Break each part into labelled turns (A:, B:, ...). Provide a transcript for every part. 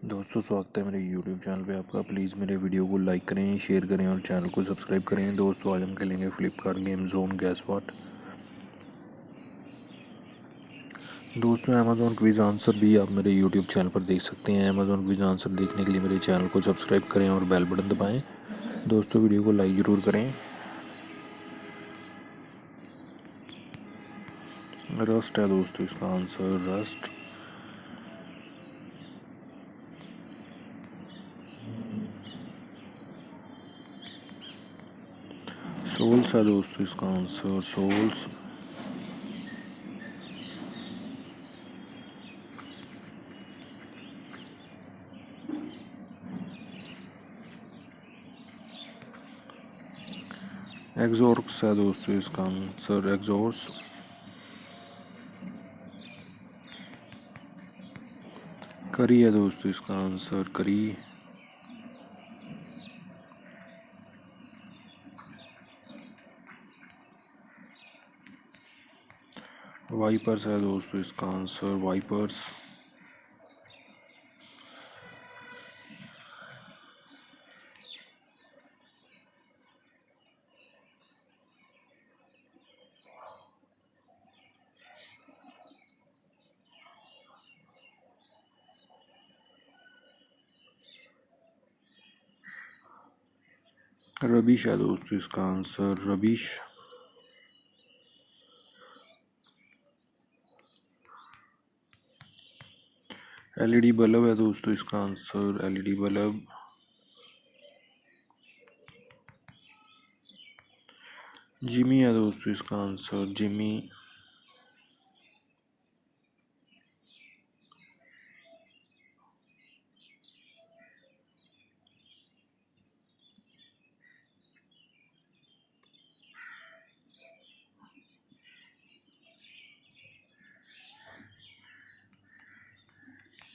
A: दोस्तों स्वागत है मेरे YouTube चैनल पे आपका। प्लीज़ मेरे वीडियो को लाइक करें, शेयर करें और चैनल को सब्सक्राइब करें। दोस्तों आज हम खेलेंगे Flipkart game zone gas what. दोस्तों अमेज़ॉन क्विज आंसर भी आप मेरे YouTube चैनल पर देख सकते हैं। अमेज़ॉन क्विज आंसर देखने के लिए मेरे चैनल को सब्सक्राइब करें और बेल बटन दबाएँ। दोस्तों वीडियो को लाइक ज़रूर करें। रस्ट है दोस्तों इसका आंसर, रस्ट। सोल्स है दोस्तों इसका आंसर, सोल्स। एग्जॉर्क्स है दोस्तों इसका आंसर, एग्जॉर्स। करी है दोस्तों इसका आंसर, करी। वाइपर्स है दोस्तों इसका आंसर, वाइपर्स। रबिश है दोस्तों इसका आंसर, रबिश। एलईडी बल्ब है दोस्तों इसका आंसर, एलईडी बल्ब। जिमी है दोस्तों इसका आंसर, जिमी।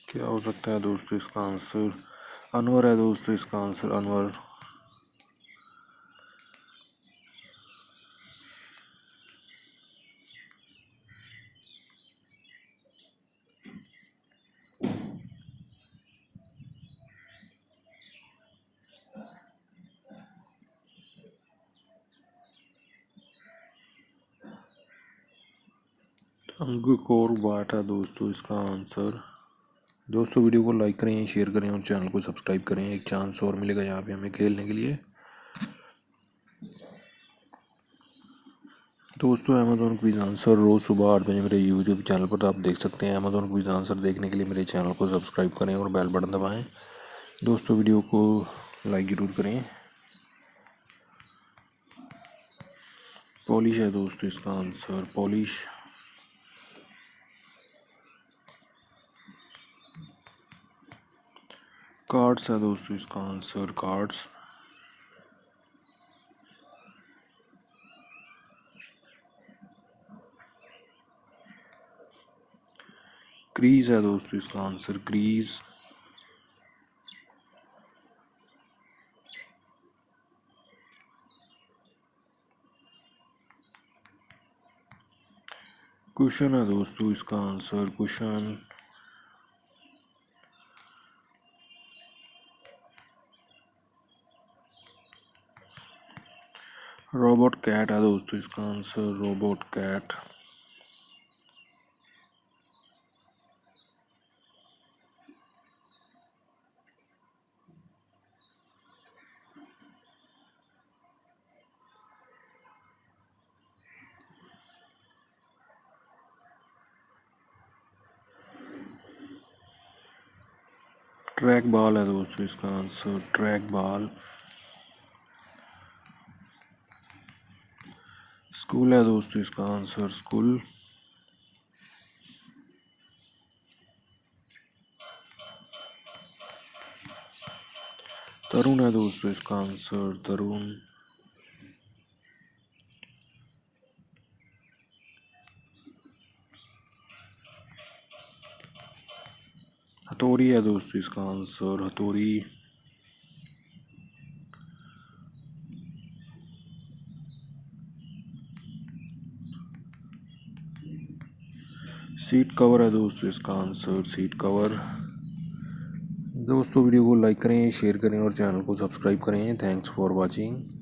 A: क्या हो सकता है दोस्तों इसका आंसर? अनवर है दोस्तों इसका आंसर, अनवर। अंगकोर वाट है दोस्तों इसका आंसर। दोस्तों वीडियो को लाइक करें, शेयर करें और चैनल को सब्सक्राइब करें। एक चांस और मिलेगा यहाँ पे हमें खेलने के लिए। दोस्तों अमेज़ॉन क्विज आंसर रोज़ सुबह 8 बजे मेरे यूट्यूब चैनल पर आप देख सकते हैं। अमेज़ॉन क्विज आंसर देखने के लिए मेरे चैनल को सब्सक्राइब करें और बेल बटन दबाएं। दोस्तों वीडियो को लाइक ज़रूर करें। पॉलिश है दोस्तों इसका आंसर, पॉलिश। कार्ड्स है दोस्तों इसका आंसर, कार्ड्स। क्रीज है दोस्तों इसका आंसर, क्रीज। क्वेश्चन है दोस्तों इसका आंसर, क्वेश्चन। रोबोट कैट है दोस्तों इसका answer, robot cat. Track ball है दोस्तों इसका आंसर, ट्रैक बॉल। स्कूल है दोस्तों इसका आंसर, स्कूल। तरुण है दोस्तों इसका आंसर, तरुण। हथौड़ी है दोस्तों इसका आंसर, हथौड़ी। सीट कवर है दोस्तों इसका आंसर, सीट कवर। दोस्तों वीडियो को लाइक करें, शेयर करें और चैनल को सब्सक्राइब करें। Thanks for watching.